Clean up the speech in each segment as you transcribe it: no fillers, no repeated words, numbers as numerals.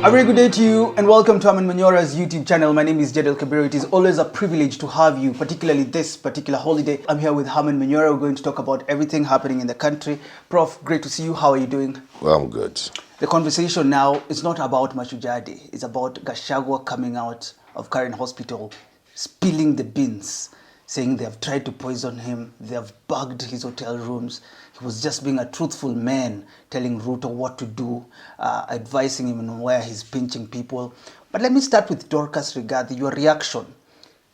A very good day to you and welcome to Herman Manyora's YouTube channel. My name is Jedel Kabir. It is always a privilege to have you, particularly this particular holiday. I'm here with Herman Manyora. We're going to talk about everything happening in the country. Prof, great to see you. How are you doing? Well, I'm good. The conversation now is not about Machujadi. It's about Gachagua coming out of Karen Hospital, spilling the beans, saying they have tried to poison him, they have bugged his hotel rooms. He was just being a truthful man, telling Ruto what to do, advising him on where he's pinching people. But let me start with Dorcas Rigathi, your reaction.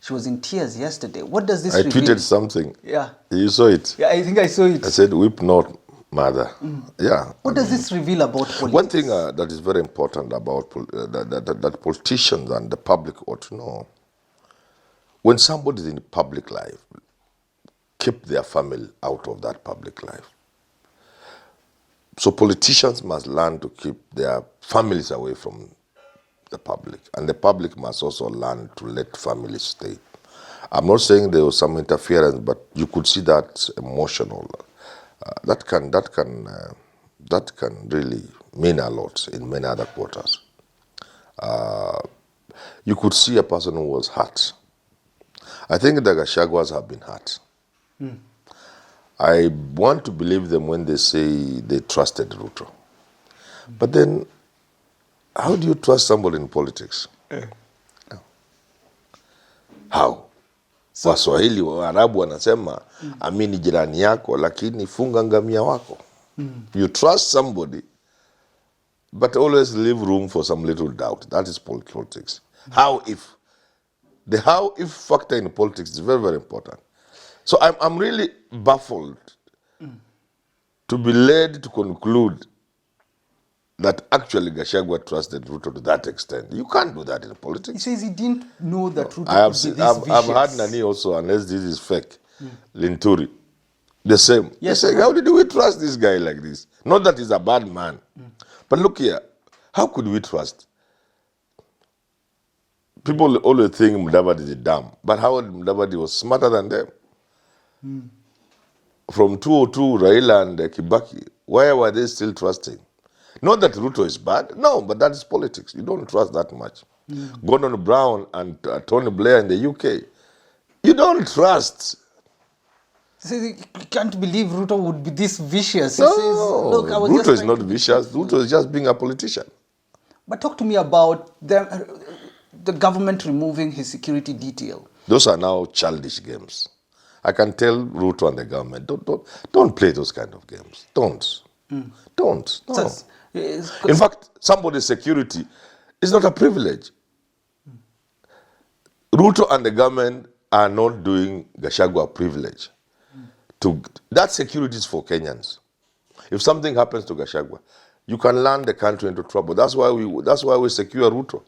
She was in tears yesterday. What does this reveal? I tweeted something. Yeah. You saw it? Yeah, I think I saw it. I said, weep not, mother. Yeah. What does this reveal about politics? One thing that is very important about that politicians and the public ought to know, when somebody is in public life, keep their family out of that public life. So politicians must learn to keep their families away from the public. And the public must also learn to let families stay. I'm not saying there was some interference, but you could see that emotional. That can really mean a lot in many other quarters. You could see a person who was hurt. I think the Gachaguas have been hurt. I want to believe them when they say they trusted Ruto. But then, how do you trust somebody in politics? No. How? So, Waswahili, Waarabu wanasema, amini jirani yako, lakini funga ngamia wako. You trust somebody, but always leave room for some little doubt. That is politics. How if? The how if factor in politics is very, very important. So I'm really baffled to be led to conclude that actually Gachagua trusted Ruto to that extent. You can't do that in politics. He says he didn't know that Ruto I've heard vicious. Nani also, unless this is fake, Linturi, the same. Yes, they say, how did we trust this guy like this? Not that he's a bad man. But look here, how could we trust? People always think Mudavadi is dumb, but Howard Mudavadi was smarter than them. From 202, Raila and Kibaki, why were they still trusting? Not that Ruto is bad, no, but that is politics. You don't trust that much. Gordon Brown and Tony Blair in the UK, you don't trust. You can't believe Ruto would be this vicious. No, He says, look, I was Ruto just is trying not to be vicious. truthful. Ruto is just being a politician. But talk to me about the government removing his security detail. Those are now childish games. I can tell Ruto and the government, don't play those kind of games. Don't. Don't. No. So In fact, somebody's security is not a privilege. Ruto and the government are not doing Gachagua a privilege. That security is for Kenyans. If something happens to Gachagua, you can land the country into trouble. That's why we secure Ruto.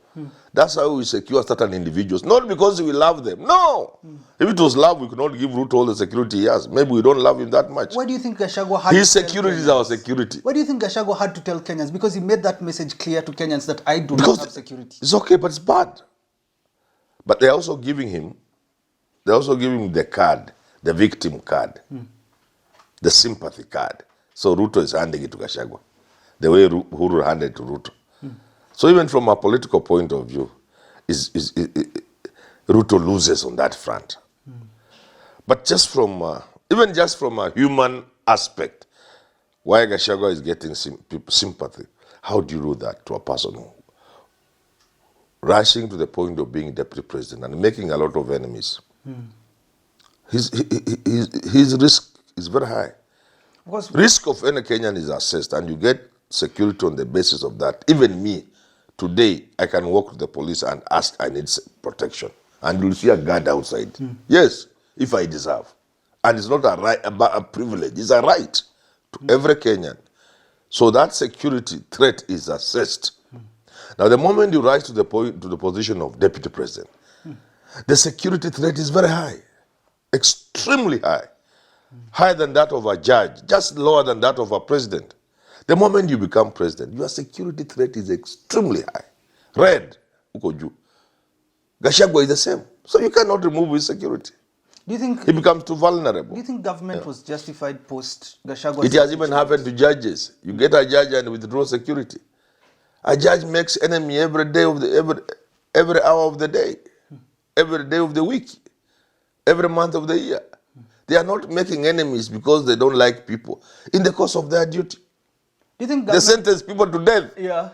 That's how we secure certain individuals. Not because we love them. No. If it was love, we could not give Ruto all the security he has. Maybe we don't love him that much. Why do you think Gachagua had His to tell security is Kenyans? our security. Why do you think Gachagua had to tell Kenyans? Because he made that message clear to Kenyans that I do not have security. It's okay, but it's bad. But they're also giving him the card, the victim card, the sympathy card. So Ruto is handing it to Gachagua, the way Uhuru handed it to Ruto. So even from a political point of view, Ruto loses on that front. But just from a human aspect, why Gachagua is getting sympathy, how do you do that to a person who rushing to the point of being deputy president and making a lot of enemies? His risk is very high. Risk of any Kenyan is assessed, and you get security on the basis of that. Even me, today, I can walk to the police and ask, I need protection. And you'll see a guard outside. Yes, if I deserve. And it's not a right, a privilege. It's a right to every Kenyan. So that security threat is assessed. Now, the moment you rise to the position of deputy president, the security threat is very high, extremely high. Higher than that of a judge, just lower than that of a president. The moment you become president, your security threat is extremely high. Red, uko. Gachagua is the same. So you cannot remove his security. Do you think he becomes too vulnerable? Do you think government was justified post Gachagua? It has even happened to judges. You get a judge and withdraw security. A judge makes enemy every day of every hour of the day, every day of the week, every month of the year. They are not making enemies because they don't like people in the course of their duty. Do you think They sentence people to death. Yeah.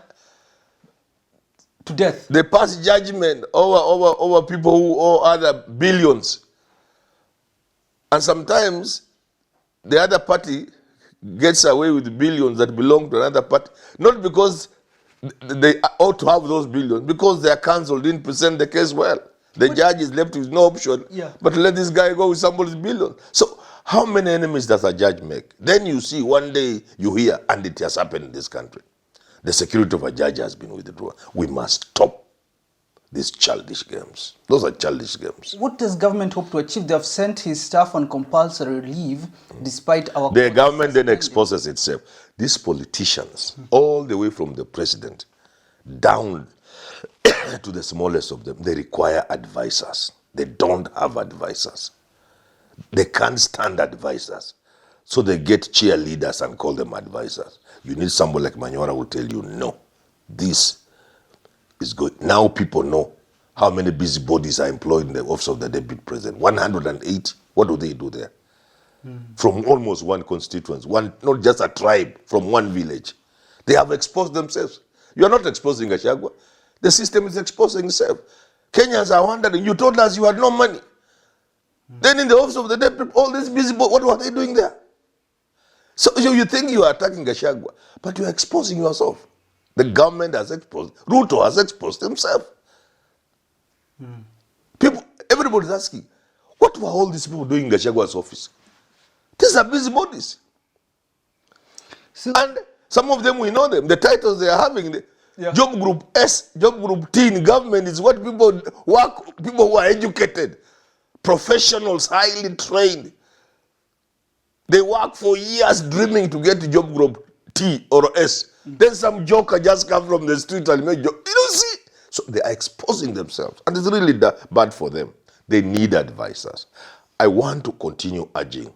To death. They pass judgment over people who owe other billions. And sometimes the other party gets away with billions that belong to another party. Not because they ought to have those billions, because their counsel didn't present the case well. The judge is left with no option but to let this guy go with somebody's billion. So how many enemies does a judge make? Then you see, one day you hear, and it has happened in this country, the security of a judge has been withdrawn. We must stop these childish games. Those are childish games. What does government hope to achieve? They have sent his staff on compulsory leave despite our... The government then exposes itself. These politicians, all the way from the president down to the smallest of them, they require advisors. They don't have advisors. They can't stand advisors. So they get cheerleaders and call them advisors. You need somebody like Manyora who will tell you, no, this is good. Now people know how many busybodies are employed in the office of the deputy president. 108. What do they do there? From almost one constituency, not just a tribe, from one village. They have exposed themselves. You are not exposing Gachagua. The system is exposing itself. Kenyans are wondering, you told us you had no money. Then in the office of the deputy, all these busybodies, what were they doing there? So you think you are attacking Gachagua, but you are exposing yourself. The government has exposed, Ruto has exposed himself. Everybody is asking, what were all these people doing in Gachagua's office? These are busybodies. And some of them, we know them. The titles they are having, Job Group S, Job Group T in government is what people work, people who are educated, professionals, highly trained. They work for years dreaming to get to Job Group T or S. Then some joker just come from the street and make job. You don't see. So they are exposing themselves. And it's really bad for them. They need advisors. I want to continue urging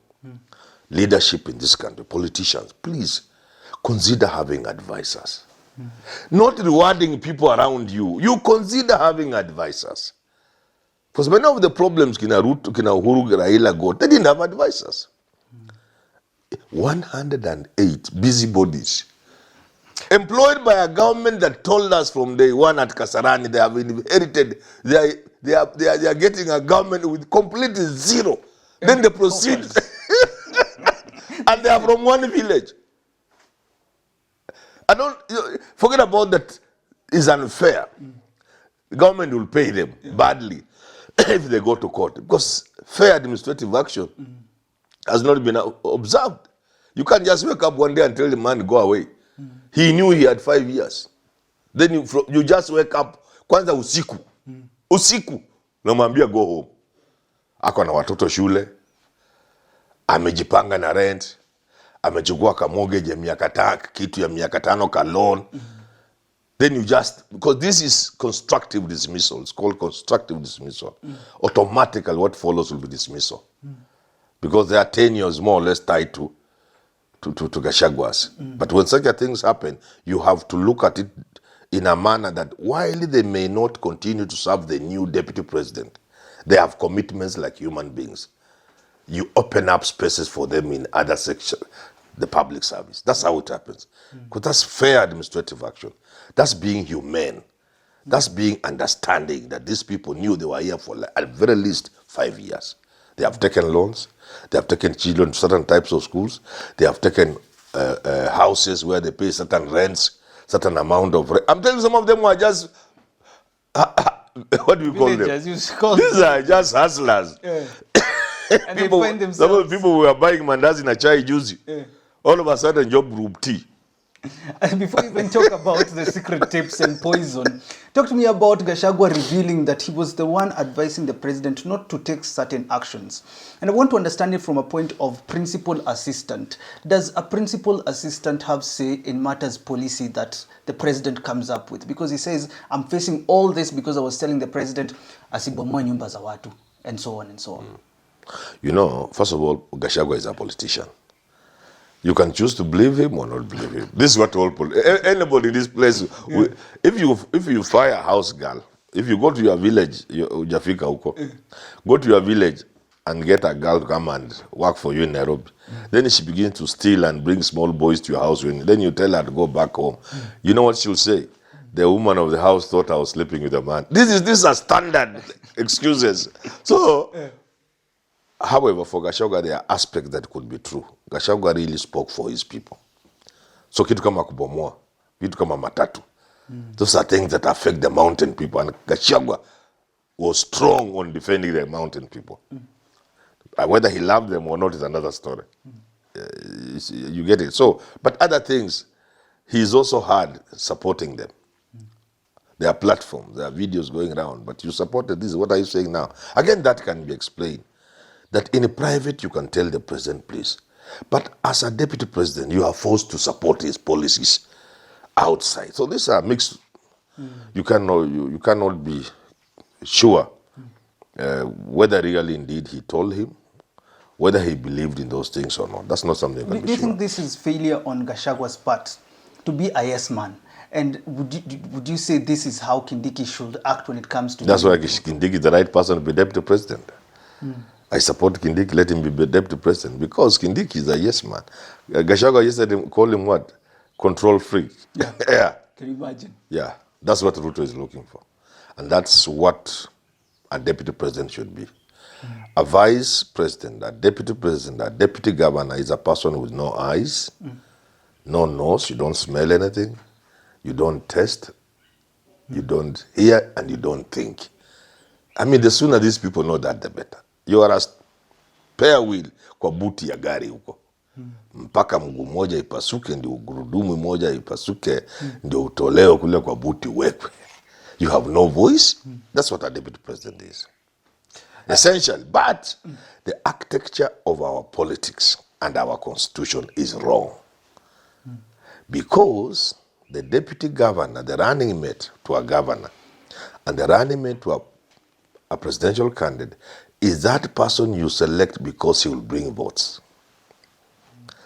leadership in this country, politicians, please consider having advisors. Not rewarding people around you. You consider having advisors. Because many of the problems Kina Ruto, Kina Uhuru, Raila got, they didn't have advisors. 108 busybodies employed by a government that told us from day one at Kasarani they have inherited, they are getting a government with completely zero. Then they proceed and they are from one village. I don't forget about that. Is unfair. The government will pay them badly if they go to court, because fair administrative action has not been observed. You can't just wake up one day and tell the man go away. He knew he had 5 years. Then you just wake up, kwanza usiku. Usiku, namwambia go home. Ako na watoto shule, amejipanga na rent, amechukua ka mortgage ya kitu ya miaka 5 ka loan. Then you just, because this is constructive dismissal, it's called constructive dismissal. Automatically what follows will be dismissal. Because they are 10 years more or less tied to Gachagua's. But when such things happen, you have to look at it in a manner that while they may not continue to serve the new deputy president, they have commitments like human beings. You open up spaces for them in other sections, the public service. That's how it happens. Because that's fair administrative action. That's being humane. That's being understanding that these people knew they were here for at very least 5 years. They have taken loans. They have taken children to certain types of schools. They have taken houses where they pay certain rents, certain amount of rent. I'm telling you, some of them were just, what do you call them? These are just hustlers. And people, they find themselves... Some of the people who were buying mandazi na chai juzi, all of a sudden Job Group T. And before we even talk about the secret tapes and poison, talk to me about Gachagua revealing that he was the one advising the president not to take certain actions. And I want to understand it from a point of principal assistant. Does a principal assistant have say in matters policy that the president comes up with? Because he says, I'm facing all this because I was telling the president, asibomoe nyumba za watu, and so on and so on. You know, first of all, Gachagua is a politician. You can choose to believe him or not believe him. This is what all anybody in this place. If you fire a house girl, if you go to your village, Ujafika huko, go to your village and get a girl to come and work for you in Nairobi. Then she begins to steal and bring small boys to your house. Then you tell her to go back home. You know what she'll say? The woman of the house thought I was sleeping with a man. These are standard excuses. So. However, for Gachagua, there are aspects that could be true. Gachagua really spoke for his people. So kitu kama kubomoa, kitu kama matatu. Those are things that affect the mountain people. And Gachagua was strong on defending the mountain people. Whether he loved them or not is another story. You get it? So, but other things, he's also hard supporting them. There are platforms, there are videos going around, but you supported this. What are you saying now? Again, that can be explained. That in a private, you can tell the president, please. But as a deputy president, you are forced to support his policies outside. So these are mixed. You cannot be sure whether really indeed he told him, whether he believed in those things or not. That's not something you can be sure. Do you think this is failure on Gachagua's part to be a yes man? And would you say this is how Kindiki should act when it comes to... That's why Kindiki is the right person to be deputy president. I support Kindiki, let him be deputy president, because Kindiki is a yes man. Gachagua yesterday called him what? Control freak. Yeah. Yeah. Can you imagine? Yeah. That's what Ruto is looking for. And that's what a deputy president should be. A vice president, a deputy governor is a person with no eyes, no nose, you don't smell anything, you don't taste, you don't hear, and you don't think. I mean, the sooner these people know that, the better. You are a spare wheel kwa buti ya gari huko. Mpaka mguu moja ipasuke, ndio gurudumu moja ipasuke, ndio utolewe kule kwa buti wekwe. You have no voice. That's what a deputy president is. Essential. But the architecture of our politics and our constitution is wrong. Because the deputy governor, the running mate to a governor, and the running mate to a presidential candidate, is that person you select because he will bring votes.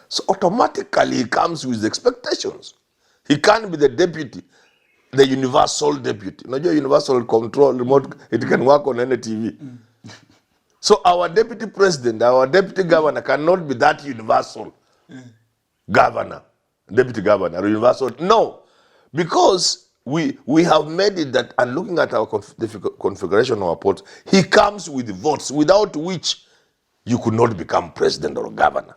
So automatically he comes with expectations. He can't be the deputy, the universal deputy. Not your universal control remote, it can work on any TV. So our deputy president, our deputy governor cannot be that universal governor, deputy governor, or universal. No, because we have made it that, and looking at our configuration of our port, he comes with votes without which you could not become president or governor.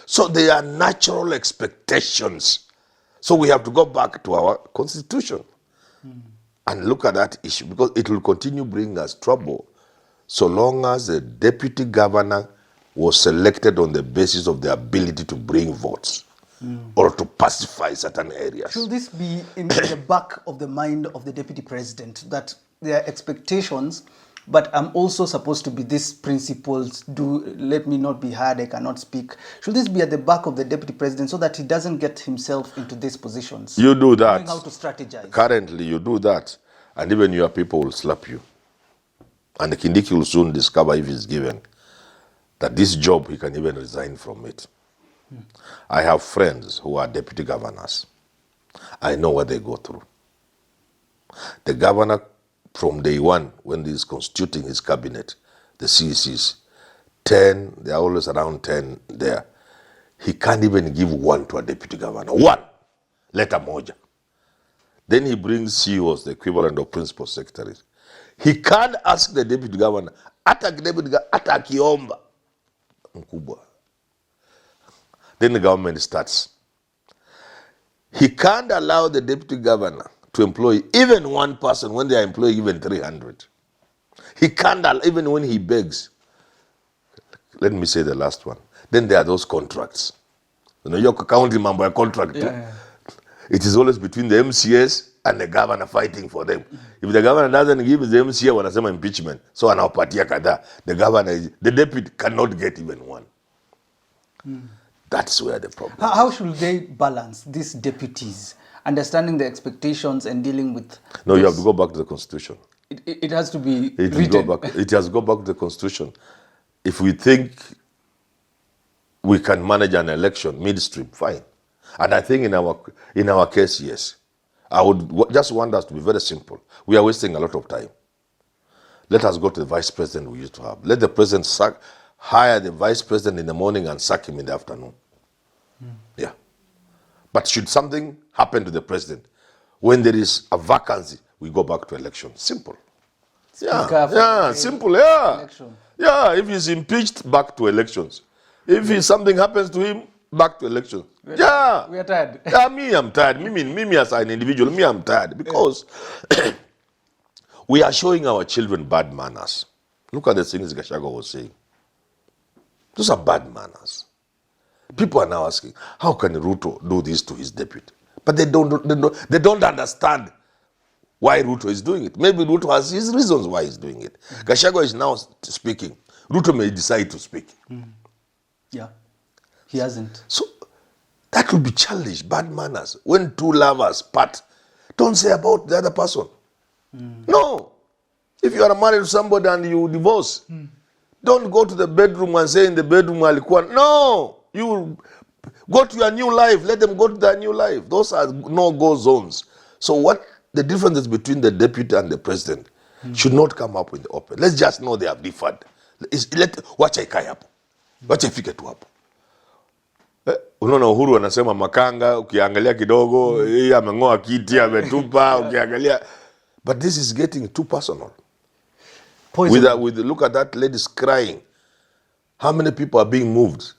So they are natural expectations. So we have to go back to our constitution and look at that issue, because it will continue bringing us trouble so long as the deputy governor was selected on the basis of the ability to bring votes. Or to pacify certain areas. Should this be in the back of the mind of the deputy president, that there are expectations, but I'm also supposed to be these principles, let me not be heard, I cannot speak. Should this be at the back of the deputy president so that he doesn't get himself into these positions? You do that. Knowing how to strategize. Currently, you do that, and even your people will slap you. And the Kindiki will soon discover, if he's given, that this job, he can even resign from it. I have friends who are deputy governors. I know what they go through. The governor, from day one, when he is constituting his cabinet, the CECs, 10, they are always around 10 there. He can't even give one to a deputy governor. One! Letter moja. Then he brings CEOs, the equivalent of principal secretaries. He can't ask the deputy governor, ata akiomba mkubwa. Then the government starts. He can't allow the deputy governor to employ even one person when they are employing even 300. He can't, even when he begs. Let me say the last one. Then there are those contracts. You know, your county member contract. Yeah. It is always between the MCS and the governor fighting for them. If the governor doesn't give the MCA, wanasema impeachment. So anawapatia kadhaa. The deputy cannot get even one. That's where the problem is. How should they balance these deputies, understanding the expectations and dealing with... No, you have to go back to the constitution. It has to be written. It has to go back to the constitution. If we think we can manage an election midstream, fine. And I think in our case, yes. I would just want us to be very simple. We are wasting a lot of time. Let us go to the vice president we used to have. Let the president hire the vice president in the morning and sack him in the afternoon. Yeah. But should something happen to the president, when there is a vacancy, we go back to election. Simple. Simple. Election. Yeah, if he's impeached, back to elections. If something happens to him, back to elections. We are tired. I'm tired. Me as an individual, I'm tired because we are showing our children bad manners. Look at the things Gachagua was saying. Those are bad manners. People are now asking, how can Ruto do this to his deputy? But they don't understand why Ruto is doing it. Maybe Ruto has his reasons why he's doing it. Gachagua is now speaking. Ruto may decide to speak. Yeah, he hasn't. So that will be childish, bad manners. When two lovers part, don't say about the other person. No. If you are married to somebody and you divorce, don't go to the bedroom and say in the bedroom, alikuwa. No. You go to your new life. Let them go to their new life. Those are no-go zones. So what the difference is between the deputy and the president should not come up in the open. Let's just know they have differed. Wacha ikae hapo. Wacha ifike tu hapo. Unaona Uhuru anasema makanga, ukiangalia kidogo, yeye ameng'oa kiti, ametupa, ukiangalia. But this is getting too personal. Look at that lady's crying. How many people are being moved?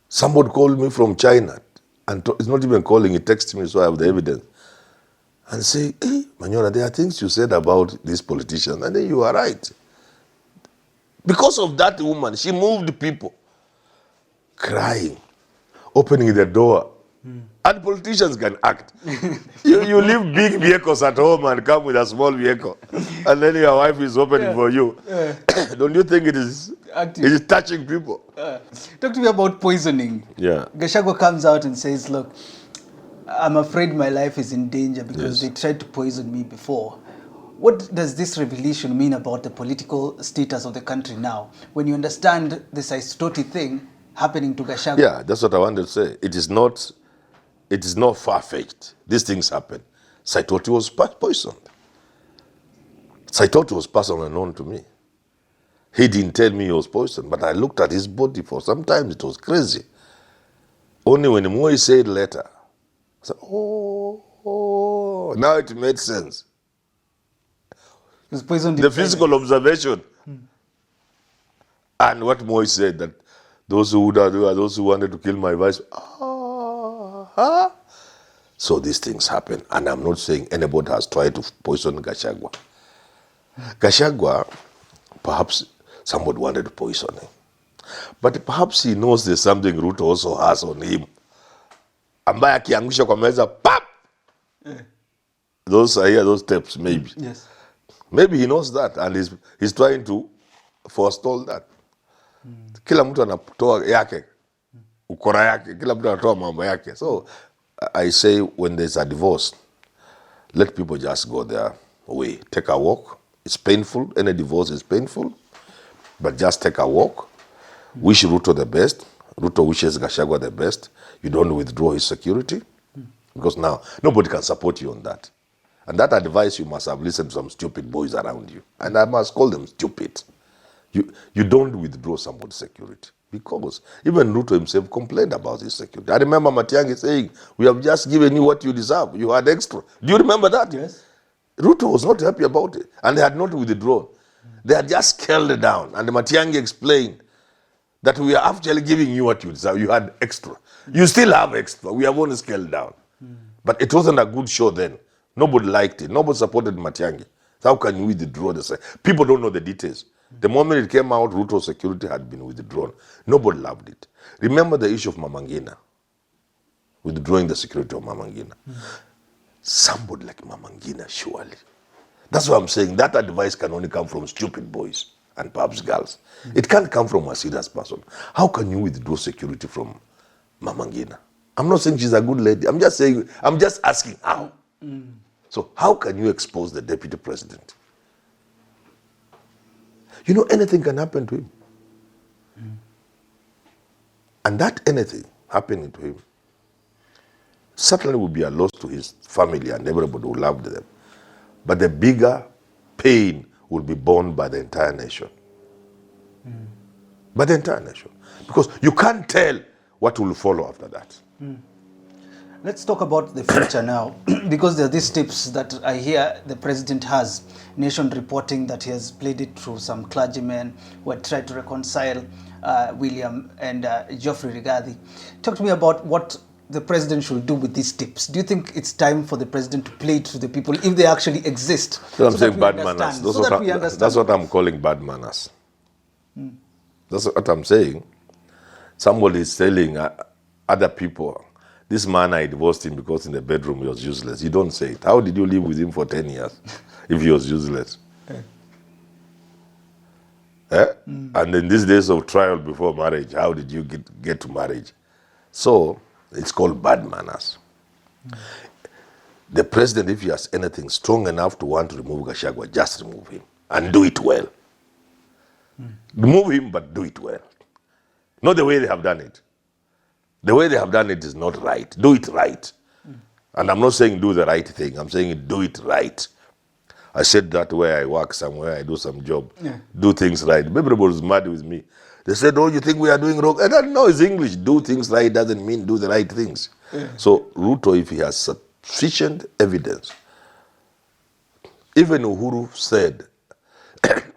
Somebody called me from China, and it's not even calling, he texted me, so I have the evidence. And say, hey, Manyora, there are things you said about this politician, and then you are right. Because of that woman, she moved people. Crying, opening the door. And politicians can act. You leave big vehicles at home and come with a small vehicle. And then your wife is opening for you. Don't you think it is touching people? Talk to me about poisoning. Yeah. Gachagua comes out and says, look, I'm afraid my life is in danger because they tried to poison me before. What does this revelation mean about the political status of the country now? When you understand this Saitoti thing happening to Gachagua. Yeah, that's what I wanted to say. It is not far-fetched. These things happen. Saitoti was poisoned. Saitoti was personally known to me. He didn't tell me he was poisoned, but I looked at his body for some time. It was crazy. Only when Moi said later, I said, now it made sense. He was poisoned. The physical observation. And what Moi said, that those who wanted to kill my vice. So these things happen. And I'm not saying anybody has tried to poison Gachagua. Gachagua, perhaps somebody wanted to poison him. But perhaps he knows there's something Ruto also has on him. Ambaye akiangusha kwa meza, pap! Those steps, maybe. Yes. Maybe he knows that and he's trying to forestall that. Kila mtu anatoa yake, ukora yake, kila mtu anatoa mambo yake. So I say when there's a divorce, let people just go their way. Take a walk. It's painful. Any divorce is painful. But just take a walk. Wish Ruto the best. Ruto wishes Gachagua the best. You don't withdraw his security. Because now, nobody can support you on that. And that advice, you must have listened to some stupid boys around you. And I must call them stupid. You don't withdraw somebody's security. Because even Ruto himself complained about his security. I remember Matiang'i saying, we have just given you what you deserve. You had extra. Do you remember that? Yes. Ruto was not happy about it. And they had not withdrawn. They had just scaled it down. And Matiang'i explained that we are actually giving you what you deserve. You had extra. You still have extra. We have only scaled down. But it wasn't a good show then. Nobody liked it. Nobody supported Matiang'i. So how can you withdraw the people don't know the details. The moment it came out, Ruto's security had been withdrawn. Nobody loved it. Remember the issue of Mama Ngina, withdrawing the security of Mama Ngina. Somebody like Mama Ngina, surely. That's why I'm saying that advice can only come from stupid boys and perhaps girls. It can't come from a serious person. How can you withdraw security from Mama Ngina? I'm not saying she's a good lady. I'm just asking how. So how can you expose the deputy president? You know, anything can happen to him. And that anything happening to him certainly would be a loss to his family and everybody who loved them. But the bigger pain will be borne by the entire nation. By the entire nation. Because you can't tell what will follow after that. Let's talk about the future now, because there are these tips that I hear the president has. Nation reporting that he has played it through some clergymen who had tried to reconcile William and Geoffrey Rigathi. Talk to me about what the president should do with these tips. Do you think it's time for the president to play it to the people if they actually exist? So I'm saying bad manners. That's what I'm calling bad manners. That's what I'm saying. Somebody is telling other people, this man, I divorced him because in the bedroom he was useless. You don't say it. How did you live with him for 10 years if he was useless? And in these days of trial before marriage, how did you get to marriage? So it's called bad manners. The president, if he has anything strong enough to want to remove Gachagua, just remove him and do it well. Remove him, but do it well. Not the way they have done it. The way they have done it is not right. Do it right. And I'm not saying do the right thing. I'm saying do it right. I said that where I work somewhere, I do some job. Do things right. Everybody was mad with me. They said, oh, you think we are doing wrong? I don't know, it's English. Do things right doesn't mean do the right things. So Ruto, if he has sufficient evidence, even Uhuru said,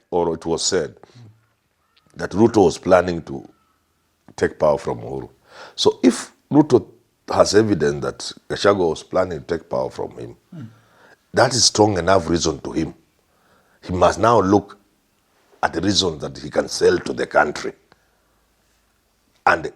or it was said, that Ruto was planning to take power from Uhuru. So if Ruto has evidence that Gachagua was planning to take power from him, that is strong enough reason to him. He must now look at the reasons that he can sell to the country and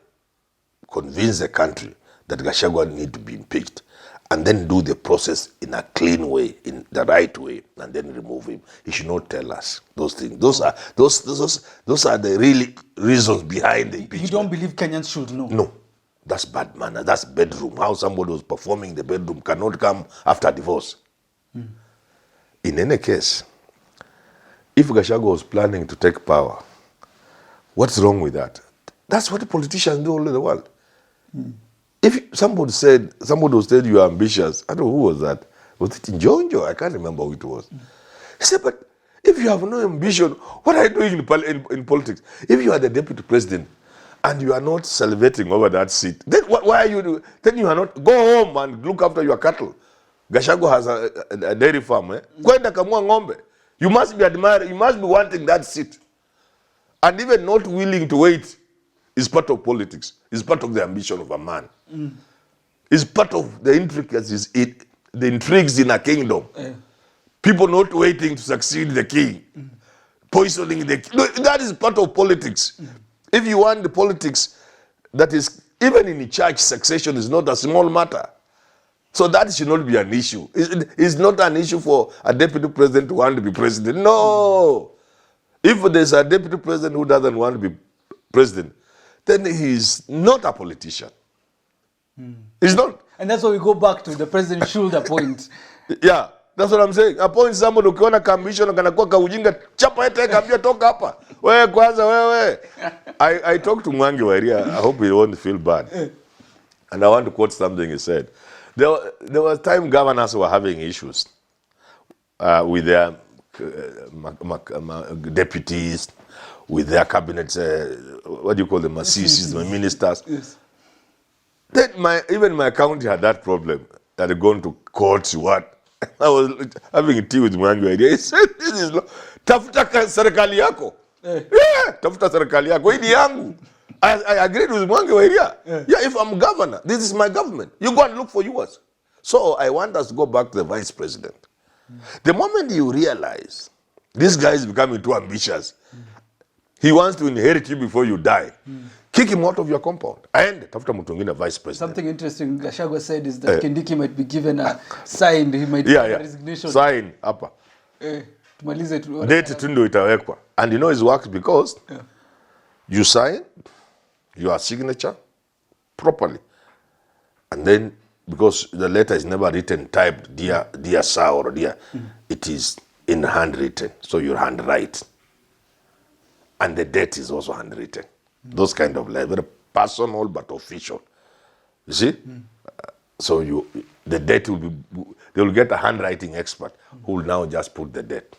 convince the country that Gachagua need to be impeached, and then do the process in a clean way, in the right way, and then remove him. He should not tell us those things. Those are the really reasons behind the impeachment. You don't believe Kenyans should know? No. That's bad manner. That's bedroom. How somebody was performing the bedroom cannot come after divorce. In any case, if Gachagua was planning to take power, what's wrong with that? That's what the politicians do all over the world. If somebody was saying you are ambitious, I don't know who was that. Was it in Jonjo? I can't remember who it was. He said, but if you have no ambition, what are you doing in politics? If you are the deputy president and you are not salivating over that seat, then why are you? Then you are not. Go home and look after your cattle. Gachagua has a dairy farm. Kwenda kamua ng'ombe. You must be admiring. You must be wanting that seat, and even not willing to wait is part of politics. Is part of the ambition of a man. Is part of the intricacies, the intrigues in a kingdom. People not waiting to succeed the king, poisoning the king. No, that is part of politics. If you want the politics, that is, even in the church, succession is not a small matter. So that should not be an issue. It's not an issue for a deputy president to want to be president. No. If there's a deputy president who doesn't want to be president, then he's not a politician. He's not. And that's why we go back to the president should appoint. Yeah, that's what I'm saying. Appoint somebody ukiona kamishona kanakuwa kaujinga, chapa hata kaambia toka hapa. Wewe kwanza wewe. I talked to Mwangi Wairia. I hope he won't feel bad. And I want to quote something he said. There was time governors were having issues with their deputies, with their cabinets, what do you call them, CCs, ministers. Yes. Then even my county had that problem. That had gone to courts, what? I was having a tea with Mwangi. He said, this is tafuta serikali yako. Yeah, tafuta serikali yako. Hii ni yangu. I agreed with Mwangi Wairia. Yeah, if I'm governor, this is my government. You go and look for yours. So I want us to go back to the vice president. The moment you realize this guy is becoming too ambitious, he wants to inherit you before you die, kick him out of your compound. And tafuta mtu mwingine vice president. Something interesting Gachagua said is that Kindiki might be given a sign, he might give a resignation. Sign hapa. Tumalize tu. Date tu ndio itawekwa. And you know it works because you sign your signature properly. And then, because the letter is never written, typed, dear sir or dear, it is in handwritten. So your handwrite. And the date is also handwritten. Those kind of letters, very personal but official. You see? So the date will be, they will get a handwriting expert who will now just put the date.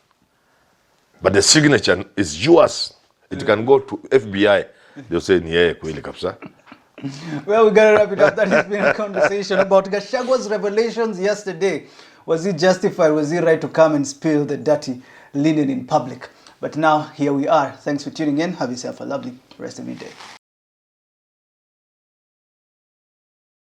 But the signature is yours. It can go to FBI. They'll say, yeah, kweli kabisa. Well, we gotta wrap it up. That has been a conversation about Gachagua's revelations yesterday. Was he justified? Was he right to come and spill the dirty linen in public? But now, here we are. Thanks for tuning in. Have yourself a lovely rest of your day.